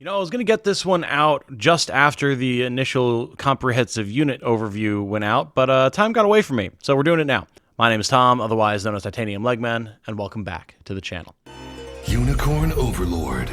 You know, I was going to get this one out just after the initial comprehensive unit overview went out, but time got away from me, so we're doing it now. My name is Tom, otherwise known as Titanium Legman, and welcome back to the channel. Unicorn Overlord.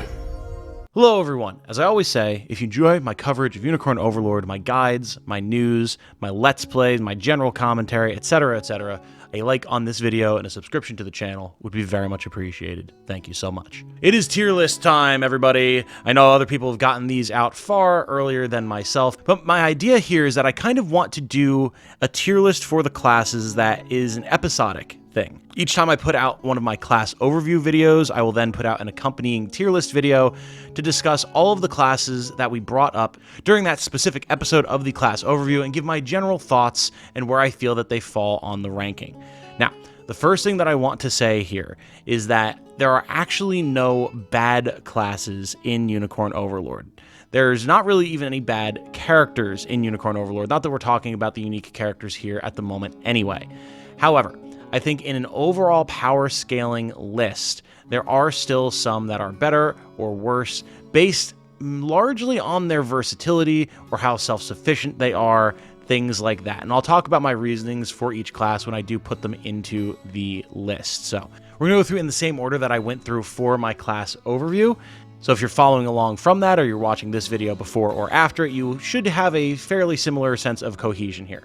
Hello everyone. As I always say, if you enjoy my coverage of Unicorn Overlord, my guides, my news, my let's plays, my general commentary, etc., a like on this video and a subscription to the channel would be very much appreciated. Thank you so much. It is tier list time, everybody. I know other people have gotten these out far earlier than myself, but my idea here is that I kind of want to do a tier list for the classes that is an episodic thing. Each time I put out one of my class overview videos, I will then put out an accompanying tier list video to discuss all of the classes that we brought up during that specific episode of the class overview and give my general thoughts and where I feel that they fall on the ranking. Now, the first thing that I want to say here is that there are actually no bad classes in Unicorn Overlord. There's not really even any bad characters in Unicorn Overlord, not that we're talking about the unique characters here at the moment anyway. However, I think in an overall power scaling list, there are still some that are better or worse based largely on their versatility or how self-sufficient they are, things like that. And I'll talk about my reasonings for each class when I do put them into the list. So we're going to go through in the same order that I went through for my class overview. So if you're following along from that or you're watching this video before or after it, you should have a fairly similar sense of cohesion here.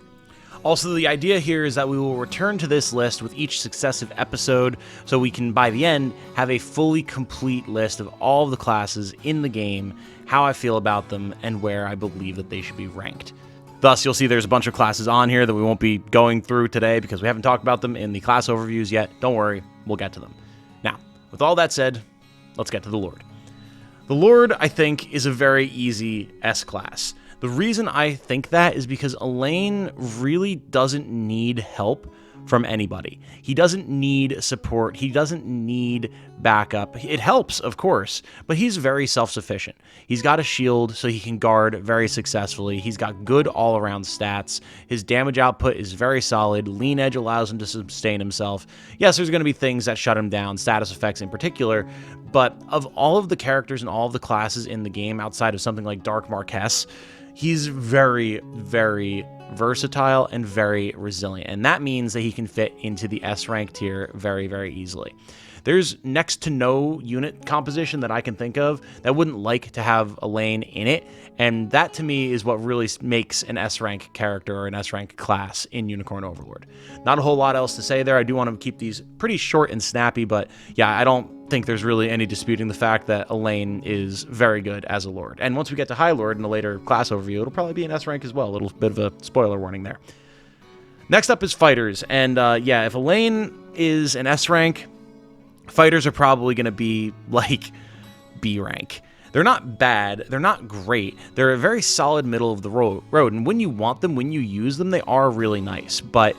Also, the idea here is that we will return to this list with each successive episode, so we can, by the end, have a fully complete list of all of the classes in the game, how I feel about them, and where I believe that they should be ranked. Thus, you'll see there's a bunch of classes on here that we won't be going through today because we haven't talked about them in the class overviews yet. Don't worry, we'll get to them. Now, with all that said, let's get to the Lord. The Lord, I think, is a very easy S-class. The reason I think that is because Elaine really doesn't need help from anybody. He doesn't need support. He doesn't need backup. It helps, of course, but he's very self-sufficient. He's got a shield so he can guard very successfully. He's got good all-around stats. His damage output is very solid. Lean Edge allows him to sustain himself. Yes, there's going to be things that shut him down, status effects in particular, but of all of the characters and all of the classes in the game outside of something like Dark Marquess, he's very, very versatile and very resilient, and that means that he can fit into the S rank tier very, very easily. There's next to no unit composition that I can think of that wouldn't like to have Elaine in it, and that to me is what really makes an S rank character or an S rank class in Unicorn Overlord. Not a whole lot else to say there. I do want to keep these pretty short and snappy, but yeah, I don't think there's really any disputing the fact that Elaine is very good as a Lord. And once we get to High Lord in a later class overview, it'll probably be an S rank as well. A little bit of a spoiler warning there. Next up is Fighters, and yeah, if Elaine is an S rank, Fighters are probably going to be like B rank. They're not bad, they're not great, they're a very solid middle of the road, and when you want them, when you use them, they are really nice. But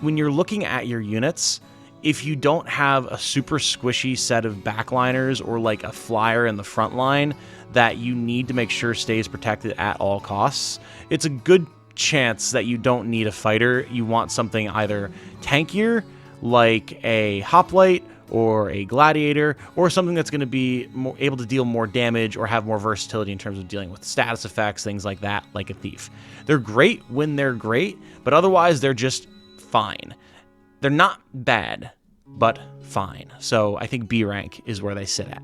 when you're looking at your units, if you don't have a super squishy set of backliners or like a flyer in the front line that you need to make sure stays protected at all costs, it's a good chance that you don't need a fighter. You want something either tankier, like a Hoplite, or a Gladiator, or something that's going to be more able to deal more damage or have more versatility in terms of dealing with status effects, things like that, like a Thief. They're great when they're great, but otherwise they're just fine. They're not bad, but fine. So I think B rank is where they sit at.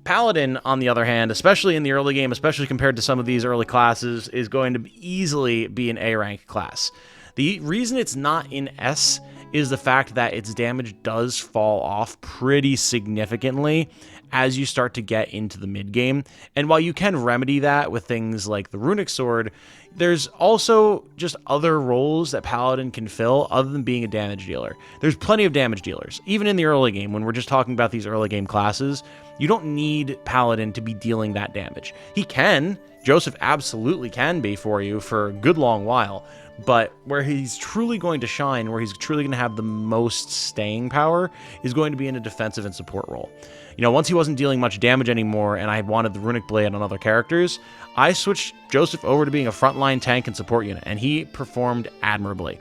Paladin, on the other hand, especially in the early game, especially compared to some of these early classes, is going to easily be an A rank class. The reason it's not in S is the fact that its damage does fall off pretty significantly as you start to get into the mid-game. And while you can remedy that with things like the Runic Sword, there's also just other roles that Paladin can fill other than being a damage dealer. There's plenty of damage dealers. Even in the early game, when we're just talking about these early game classes, you don't need Paladin to be dealing that damage. He can. Joseph absolutely can be for you for a good long while. But where he's truly going to shine, where he's truly going to have the most staying power, is going to be in a defensive and support role. You know, once he wasn't dealing much damage anymore and I wanted the Runic Blade on other characters, I switched Joseph over to being a frontline tank and support unit, and he performed admirably.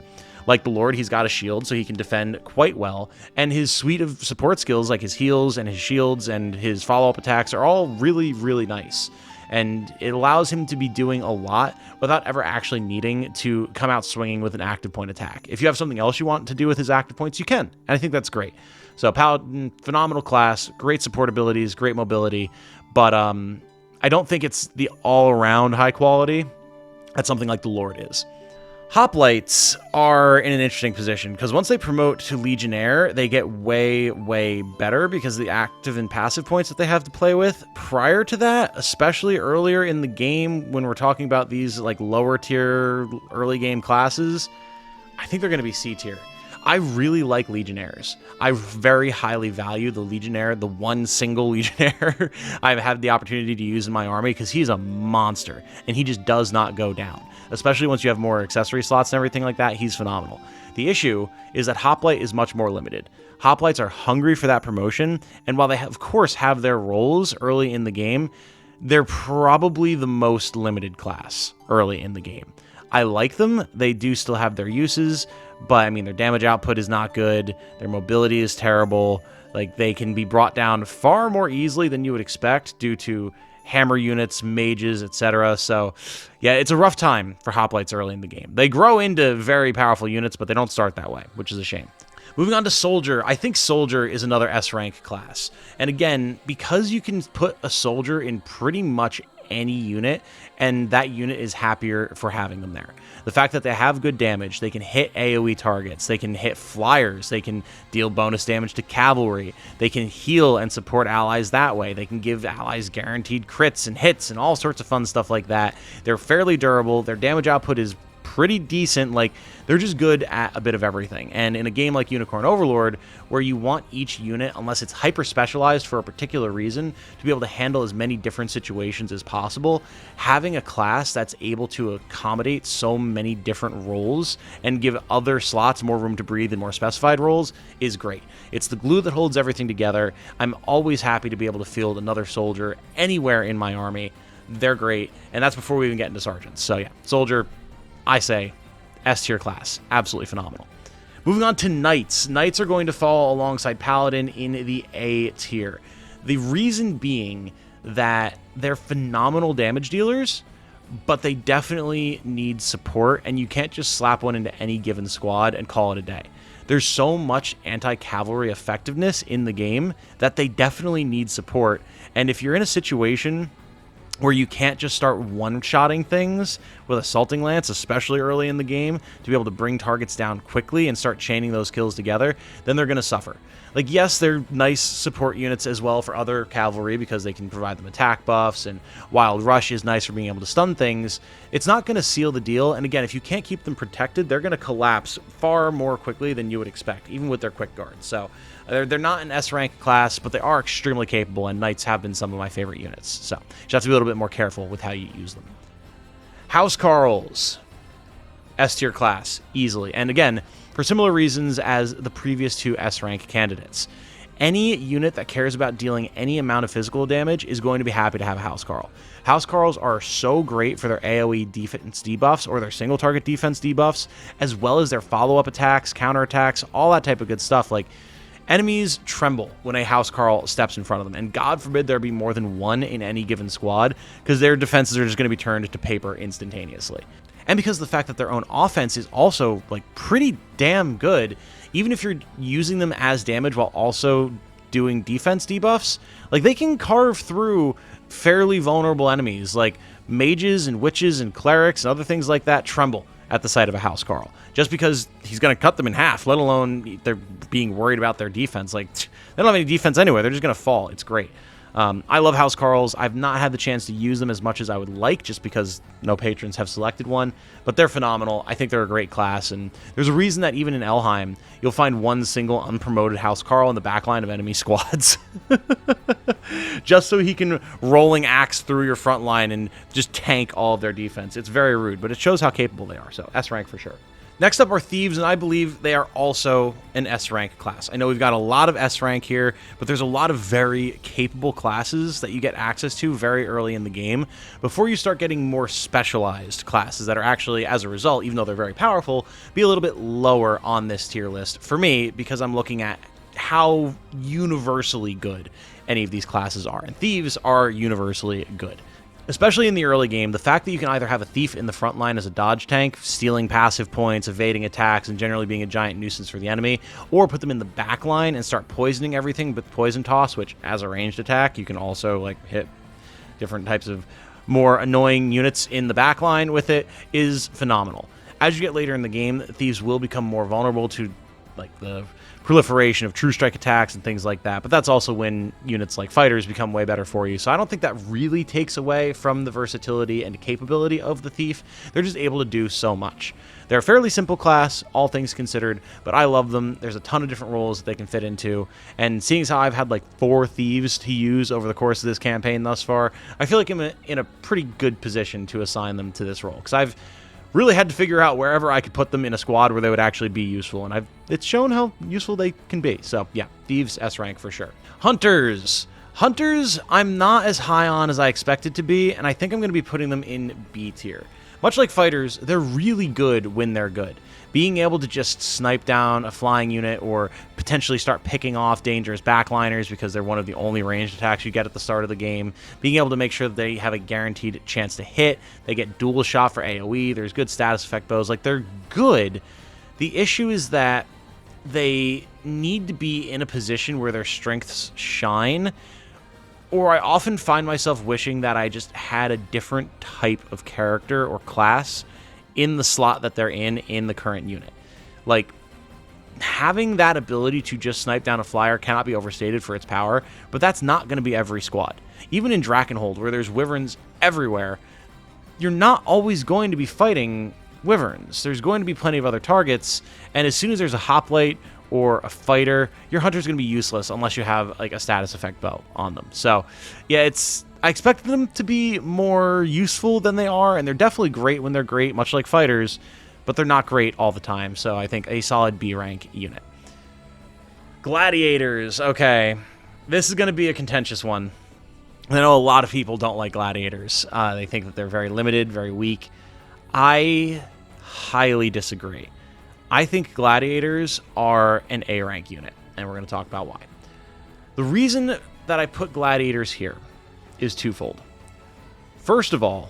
Like the Lord, he's got a shield, so he can defend quite well. And his suite of support skills, like his heals and his shields and his follow-up attacks, are all really, really nice. And it allows him to be doing a lot without ever actually needing to come out swinging with an active point attack. If you have something else you want to do with his active points, you can. And I think that's great. So Paladin, phenomenal class, great support abilities, great mobility. But I don't think it's the all-around high quality that something like the Lord is. Hoplites are in an interesting position because once they promote to Legionnaire, they get way, way better because of the active and passive points that they have to play with. Prior to that, especially earlier in the game when we're talking about these like lower tier early game classes, I think they're going to be C tier. I really like Legionnaires. I very highly value the Legionnaire, the one single Legionnaire I've had the opportunity to use in my army because he's a monster and he just does not go down. Especially once you have more accessory slots and everything like that, he's phenomenal. The issue is that Hoplite is much more limited. Hoplites are hungry for that promotion, and while they of course have their roles early in the game, they're probably the most limited class early in the game. I like them. They do still have their uses, but I mean, their damage output is not good. Their mobility is terrible. Like, they can be brought down far more easily than you would expect due to hammer units, mages, etc. So, yeah, it's a rough time for Hoplites early in the game. They grow into very powerful units, but they don't start that way, which is a shame. Moving on to Soldier, I think Soldier is another S-rank class. And again, because you can put a Soldier in pretty much any unit, and that unit is happier for having them there. The fact that they have good damage, they can hit AoE targets, they can hit flyers, they can deal bonus damage to cavalry, they can heal and support allies that way, they can give allies guaranteed crits and hits and all sorts of fun stuff like that. They're fairly durable, their damage output is pretty decent, like they're just good at a bit of everything. And in a game like Unicorn Overlord, where you want each unit, unless it's hyper specialized for a particular reason, to be able to handle as many different situations as possible, having a class that's able to accommodate so many different roles and give other slots more room to breathe and more specified roles is great. It's the glue that holds everything together. I'm always happy to be able to field another soldier anywhere in my army. They're great, and that's before we even get into sergeants. So yeah, Soldier, I say S tier class, absolutely phenomenal. Moving on to Knights. Knights are going to fall alongside Paladin in the A tier. The reason being that they're phenomenal damage dealers, but they definitely need support, and you can't just slap one into any given squad and call it a day. There's so much anti-cavalry effectiveness in the game that they definitely need support, and if you're in a situation where you can't just start one-shotting things with Assaulting Lance, especially early in the game, to be able to bring targets down quickly and start chaining those kills together, then they're going to suffer. Like, yes, they're nice support units as well for other cavalry because they can provide them attack buffs, and Wild Rush is nice for being able to stun things. It's not going to seal the deal, and again, if you can't keep them protected, they're going to collapse far more quickly than you would expect, even with their quick guards. So they're not an S-rank class, but they are extremely capable, and Knights have been some of my favorite units. So you just have to be a little bit more careful with how you use them. Housecarls, S-tier class, easily. And again, for similar reasons as the previous two S-rank candidates. Any unit that cares about dealing any amount of physical damage is going to be happy to have a Housecarl. Housecarls are so great for their AoE defense debuffs or their single target defense debuffs, as well as their follow-up attacks, counterattacks, all that type of good stuff. Like, enemies tremble when a Housecarl steps in front of them, and God forbid there be more than one in any given squad, because their defenses are just going to be turned to paper instantaneously. And because of the fact that their own offense is also like pretty damn good, even if you're using them as damage while also doing defense debuffs, like they can carve through fairly vulnerable enemies, like mages and witches and clerics and other things like that tremble at the sight of a Housecarl, just because he's going to cut them in half, let alone they're being worried about their defense. Like, they don't have any defense anyway. They're just going to fall. It's great. I love Housecarls. I've not had the chance to use them as much as I would like, just because no patrons have selected one, but they're phenomenal. I think they're a great class, and there's a reason that even in Elheim, you'll find one single unpromoted Housecarl in the backline of enemy squads. Just so he can rolling axe through your front line and just tank all of their defense. It's very rude, but it shows how capable they are, so S rank for sure. Next up are Thieves, and I believe they are also an S-rank class. I know we've got a lot of S-rank here, but there's a lot of very capable classes that you get access to very early in the game before you start getting more specialized classes that are actually, as a result, even though they're very powerful, be a little bit lower on this tier list for me because I'm looking at how universally good any of these classes are, and Thieves are universally good. Especially in the early game, the fact that you can either have a Thief in the front line as a dodge tank, stealing passive points, evading attacks, and generally being a giant nuisance for the enemy, or put them in the back line and start poisoning everything with Poison Toss, which, as a ranged attack, you can also like hit different types of more annoying units in the back line with it, is phenomenal. As you get later in the game, Thieves will become more vulnerable to like the proliferation of true strike attacks and things like that, but that's also when units like fighters become way better for you. So I don't think that really takes away from the versatility and capability of the Thief. They're just able to do so much. They're a fairly simple class, all things considered, but I love them. There's a ton of different roles that they can fit into, and seeing as how I've had like 4 Thieves to use over the course of this campaign thus far, I feel like I'm in a pretty good position to assign them to this role, because I've really had to figure out wherever I could put them in a squad where they would actually be useful, and it's shown how useful they can be. So yeah, Thieves S rank for sure. Hunters, I'm not as high on as I expected to be, and I think I'm going to be putting them in B tier. Much like fighters, they're really good when they're good. Being able to just snipe down a flying unit or potentially start picking off dangerous backliners because they're one of the only ranged attacks you get at the start of the game. Being able to make sure that they have a guaranteed chance to hit. They get dual shot for AoE. There's good status effect bows. Like, they're good. The issue is that they need to be in a position where their strengths shine, or I often find myself wishing that I just had a different type of character or class in the slot that they're in the current unit. Like, having that ability to just snipe down a flyer cannot be overstated for its power, but that's not going to be every squad. Even in Drakkenhold, where there's wyverns everywhere, you're not always going to be fighting wyverns. There's going to be plenty of other targets, and as soon as there's a hoplite or a fighter, your hunter's going to be useless unless you have like a status effect bow on them. So yeah, I expect them to be more useful than they are, and they're definitely great when they're great, much like fighters, but they're not great all the time. So I think a solid B rank unit. Gladiators, okay, this is going to be a contentious one. I know a lot of people don't like gladiators. They think that they're very limited, very weak. I highly disagree. I think gladiators are an A rank unit, and we're going to talk about why. The reason that I put gladiators here is twofold. First of all,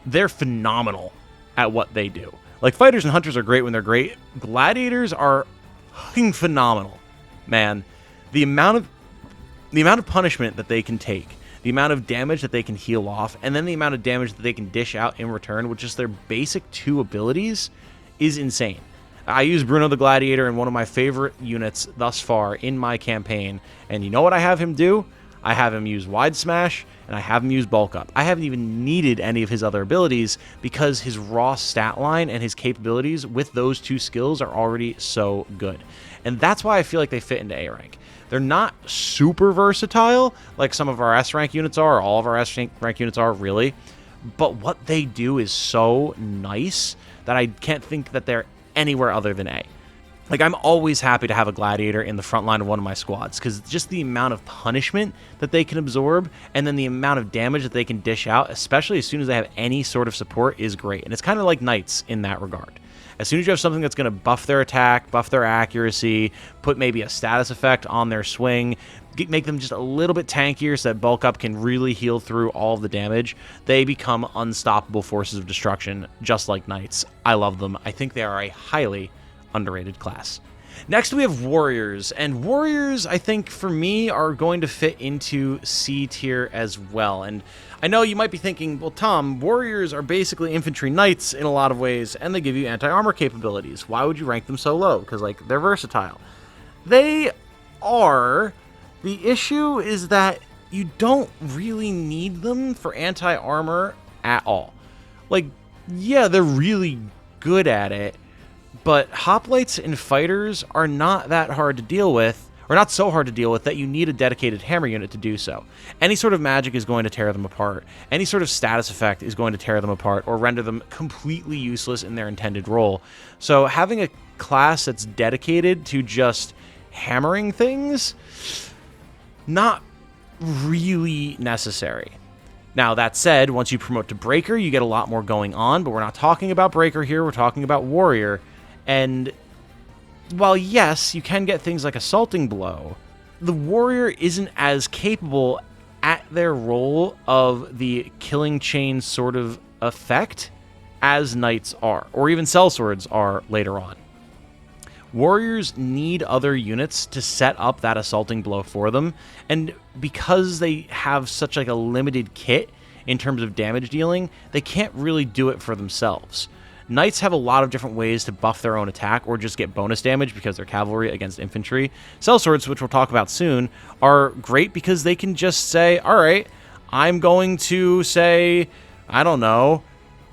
they're phenomenal at what they do. Like, fighters and hunters are great when they're great. Gladiators are fucking phenomenal, man. The amount of punishment that they can take, the amount of damage that they can heal off, and then the amount of damage that they can dish out in return with just their basic 2 abilities is insane. I use Bruno the Gladiator in one of my favorite units thus far in my campaign, and you know what I have him do? I have him use Wide Smash, and I have him use Bulk Up. I haven't even needed any of his other abilities because his raw stat line and his capabilities with those 2 skills are already so good. And that's why I feel like they fit into A rank. They're not super versatile like some of our S rank units are, or all of our S rank units are, really. But what they do is so nice that I can't think that they're anywhere other than A. Like, I'm always happy to have a gladiator in the front line of one of my squads, because just the amount of punishment that they can absorb, and then the amount of damage that they can dish out, especially as soon as they have any sort of support, is great. And it's kind of like knights in that regard. As soon as you have something that's going to buff their attack, buff their accuracy, put maybe a status effect on their swing, make them just a little bit tankier so that Bulk Up can really heal through all of the damage, they become unstoppable forces of destruction, just like knights. I love them. I think they are a highly underrated class. Next, we have warriors, and warriors, I think, for me, are going to fit into C tier as well. And I know you might be thinking, well, Tom, warriors are basically infantry knights in a lot of ways, and they give you anti-armor capabilities. Why would you rank them so low? Because, like, they're versatile. They are. The issue is that you don't really need them for anti-armor at all. Like, yeah, they're really good at it, but hoplites and fighters are not that hard to deal with, or not so hard to deal with that you need a dedicated hammer unit to do so. Any sort of magic is going to tear them apart. Any sort of status effect is going to tear them apart or render them completely useless in their intended role. So having a class that's dedicated to just hammering things, not really necessary. Now, that said, once you promote to Breaker, you get a lot more going on, but we're not talking about Breaker here, we're talking about Warrior. And while, yes, you can get things like Assaulting Blow, the Warrior isn't as capable at their role of the Killing Chain sort of effect as Knights are, or even Sellswords are later on. Warriors need other units to set up that Assaulting Blow for them, and because they have such like a limited kit in terms of damage dealing, they can't really do it for themselves. Knights have a lot of different ways to buff their own attack or just get bonus damage because they're cavalry against infantry. Sellswords, which we'll talk about soon, are great because they can just say, alright, I'm going to say, I don't know,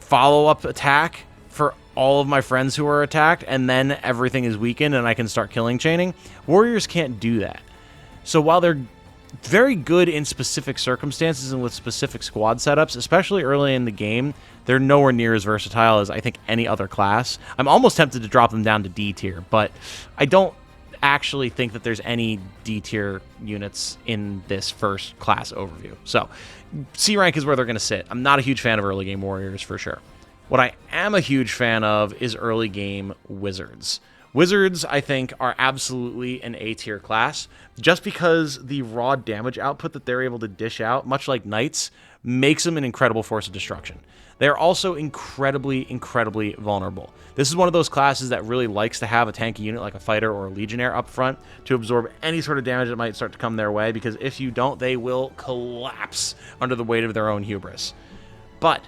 follow-up attack for all of my friends who are attacked, and then everything is weakened and I can start killing chaining. Warriors can't do that. So while they're very good in specific circumstances and with specific squad setups, especially early in the game, they're nowhere near as versatile as I think any other class. I'm almost tempted to drop them down to D tier, but I don't actually think that there's any D tier units in this first class overview. So C rank is where they're going to sit. I'm not a huge fan of early game warriors for sure. What I am a huge fan of is early game wizards. Wizards, I think, are absolutely an A-tier class, just because the raw damage output that they're able to dish out, much like knights, makes them an incredible force of destruction. They're also incredibly, incredibly vulnerable. This is one of those classes that really likes to have a tanky unit like a fighter or a legionnaire up front to absorb any sort of damage that might start to come their way, because if you don't, they will collapse under the weight of their own hubris. But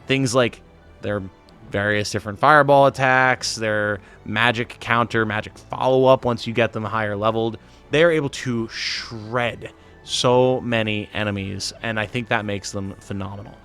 things like their various different fireball attacks, their magic counter, magic follow-up once you get them higher leveled, they're able to shred so many enemies, and I think that makes them phenomenal.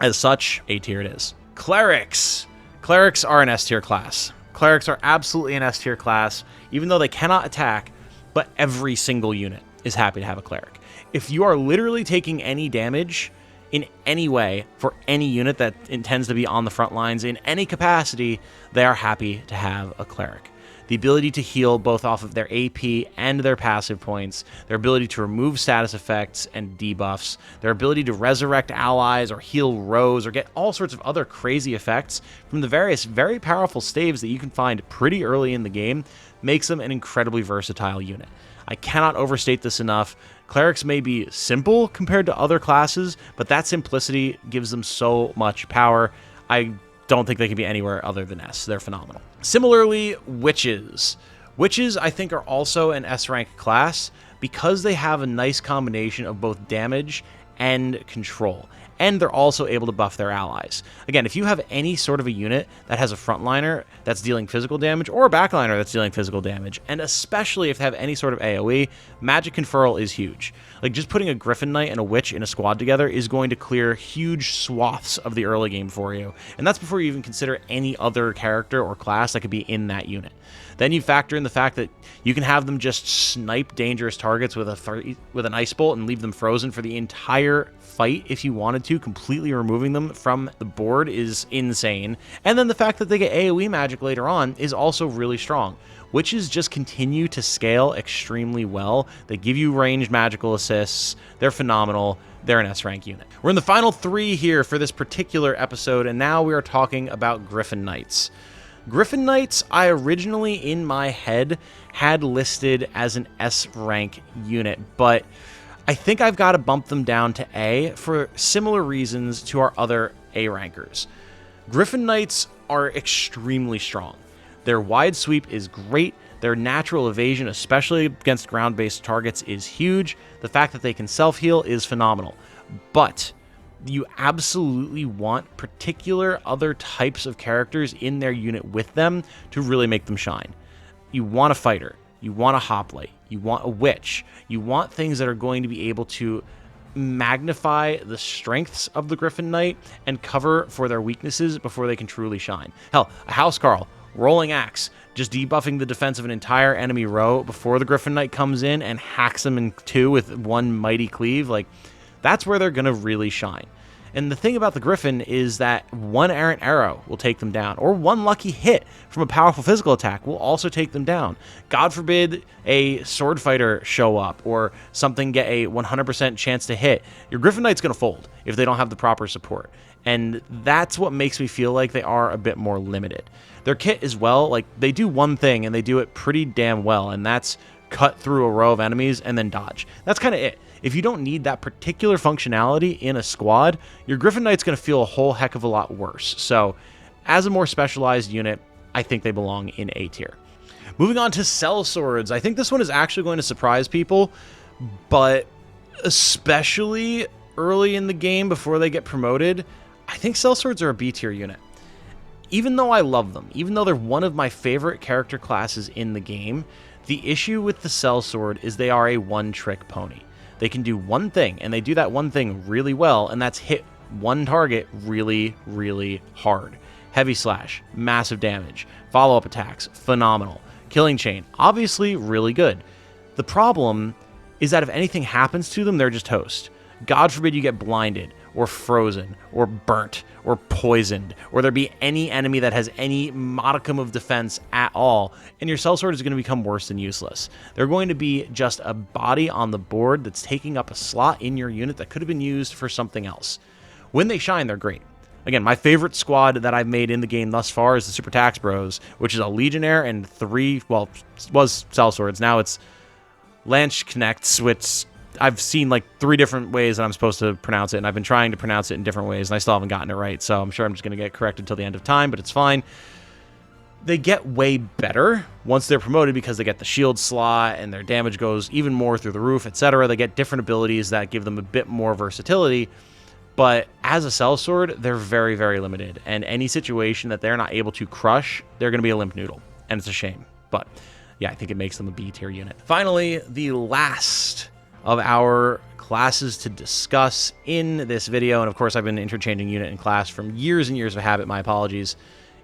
As such, A tier it is. Clerics. Clerics are an S tier class. Clerics are absolutely an S tier class, even though they cannot attack, but every single unit is happy to have a cleric. If you are literally taking any damage in any way for any unit that intends to be on the front lines in any capacity, they are happy to have a cleric. The ability to heal both off of their AP and their passive points, their ability to remove status effects and debuffs, their ability to resurrect allies or heal rows or get all sorts of other crazy effects from the various very powerful staves that you can find pretty early in the game makes them an incredibly versatile unit. I cannot overstate this enough. Clerics may be simple compared to other classes, but that simplicity gives them so much power. I don't think they can be anywhere other than S. They're phenomenal. Similarly, witches. Witches, I think, are also an S rank class because they have a nice combination of both damage and control. And they're also able to buff their allies. Again, if you have any sort of a unit that has a frontliner that's dealing physical damage, or a backliner that's dealing physical damage, and especially if they have any sort of AoE, magic conferral is huge. Like, just putting a Gryphon Knight and a Witch in a squad together is going to clear huge swaths of the early game for you. And that's before you even consider any other character or class that could be in that unit. Then you factor in the fact that you can have them just snipe dangerous targets with an ice bolt and leave them frozen for the entire fight if you wanted to. Completely removing them from the board is insane. And then the fact that they get AoE magic later on is also really strong. Witches just continue to scale extremely well. They give you ranged magical assists. They're phenomenal. They're an S-rank unit. We're in the final three here for this particular episode, and now we are talking about Gryphon Knights. Gryphon Knights, I originally, in my head, had listed as an S-rank unit, but I think I've got to bump them down to A for similar reasons to our other A rankers. Gryphon Knights are extremely strong. Their wide sweep is great. Their natural evasion, especially against ground-based targets, is huge. The fact that they can self-heal is phenomenal. But you absolutely want particular other types of characters in their unit with them to really make them shine. You want a fighter. You want a hoplite. You want a witch. You want things that are going to be able to magnify the strengths of the Gryphon Knight and cover for their weaknesses before they can truly shine. Hell, a Housecarl Rolling Axe, just debuffing the defense of an entire enemy row before the Gryphon Knight comes in and hacks them in two with one mighty cleave. Like, that's where they're going to really shine. And the thing about the Gryphon is that one errant arrow will take them down, or one lucky hit from a powerful physical attack will also take them down. God forbid a sword fighter show up, or something get a 100% chance to hit. Your Gryphon Knight's going to fold if they don't have the proper support. And that's what makes me feel like they are a bit more limited. Their kit as well, like, they do one thing, and they do it pretty damn well, and that's cut through a row of enemies and then dodge. That's kind of it. If you don't need that particular functionality in a squad, your Gryphon Knight's going to feel a whole heck of a lot worse. So, as a more specialized unit, I think they belong in A tier. Moving on to Sellswords. I think this one is actually going to surprise people, but especially early in the game before they get promoted, I think Sellswords are a B tier unit. Even though I love them, even though they're one of my favorite character classes in the game, the issue with the Sellsword is they are a one-trick pony. They can do one thing, and they do that one thing really well, and that's hit one target really, really hard. Heavy slash, massive damage, follow-up attacks, phenomenal. Killing chain, obviously really good. The problem is that if anything happens to them, they're just toast. God forbid you get blinded, or frozen, or burnt, or poisoned, or there be any enemy that has any modicum of defense at all, and your Sellsword is going to become worse than useless. They're going to be just a body on the board that's taking up a slot in your unit that could have been used for something else. When they shine, they're great. Again, my favorite squad that I've made in the game thus far is the Super Tax Bros, which is a Legionnaire and three, well, was Sellswords. Now it's Lanchknechts, which I've seen like 3 different ways that I'm supposed to pronounce it, and I've been trying to pronounce it in different ways, and I still haven't gotten it right, so I'm sure I'm just going to get corrected till the end of time, but it's fine. They get way better once they're promoted because they get the shield slot, and their damage goes even more through the roof, etc. They get different abilities that give them a bit more versatility, but as a Sellsword, they're very, very limited, and any situation that they're not able to crush, they're going to be a limp noodle, and it's a shame, but yeah, I think it makes them a B tier unit. Finally, the last of our classes to discuss in this video, and of course I've been interchanging unit and class from years and years of habit, my apologies,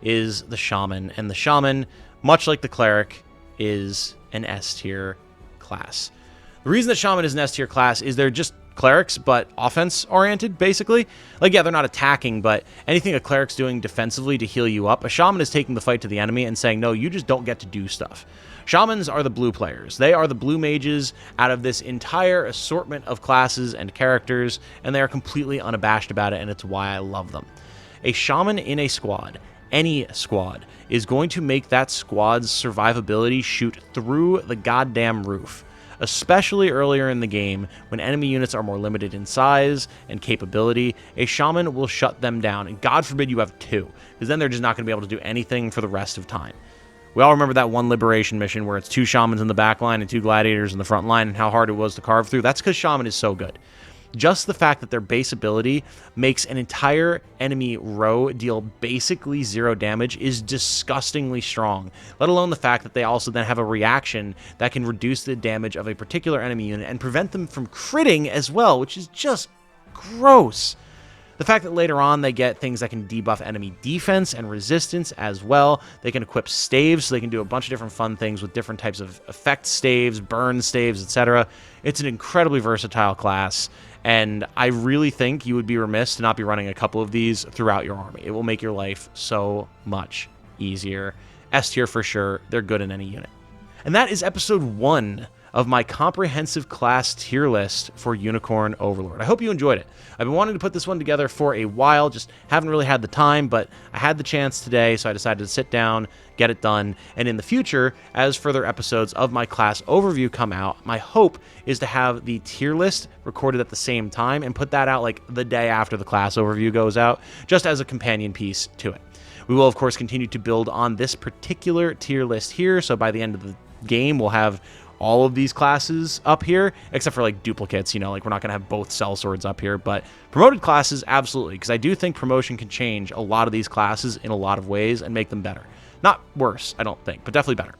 is the Shaman. And the Shaman, much like the Cleric, is an S tier class. The reason that Shaman is an S tier class is they're just clerics, but offense oriented, basically. Like, yeah, they're not attacking, but anything a cleric's doing defensively to heal you up, a Shaman is taking the fight to the enemy and saying, no, you just don't get to do stuff. Shamans are the blue players. They are the blue mages out of this entire assortment of classes and characters, and they are completely unabashed about it, and it's why I love them. A Shaman in a squad, any squad, is going to make that squad's survivability shoot through the goddamn roof. Especially earlier in the game, when enemy units are more limited in size and capability, a Shaman will shut them down, and God forbid you have 2, because then they're just not going to be able to do anything for the rest of time. We all remember that one Liberation mission where it's 2 Shamans in the back line and 2 Gladiators in the front line, and how hard it was to carve through. That's because Shaman is so good. Just the fact that their base ability makes an entire enemy row deal basically 0 damage is disgustingly strong, let alone the fact that they also then have a reaction that can reduce the damage of a particular enemy unit and prevent them from critting as well, which is just gross. The fact that later on they get things that can debuff enemy defense and resistance as well. They can equip staves, so they can do a bunch of different fun things with different types of effect staves, burn staves, etc. It's an incredibly versatile class, and I really think you would be remiss to not be running a couple of these throughout your army. It will make your life so much easier. S tier for sure. They're good in any unit. And that is episode 1 of my comprehensive class tier list for Unicorn Overlord. I hope you enjoyed it. I've been wanting to put this one together for a while, just haven't really had the time, but I had the chance today, so I decided to sit down, get it done, and in the future, as further episodes of my class overview come out, my hope is to have the tier list recorded at the same time and put that out like the day after the class overview goes out, just as a companion piece to it. We will, of course, continue to build on this particular tier list here, so by the end of the game, we'll have all of these classes up here, except for like duplicates, you know, like we're not going to have both Sellswords up here, but promoted classes, absolutely, because I do think promotion can change a lot of these classes in a lot of ways and make them better. Not worse, I don't think, but definitely better.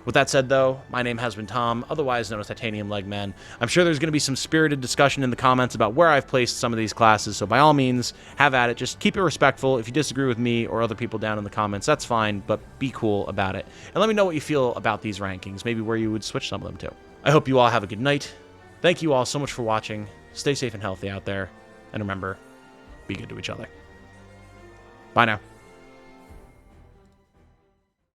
With that said, though, my name has been Tom, otherwise known as Titanium Legman. I'm sure there's going to be some spirited discussion in the comments about where I've placed some of these classes, so by all means, have at it. Just keep it respectful. If you disagree with me or other people down in the comments, that's fine, but be cool about it. And let me know what you feel about these rankings, maybe where you would switch some of them to. I hope you all have a good night. Thank you all so much for watching. Stay safe and healthy out there. And remember, be good to each other. Bye now.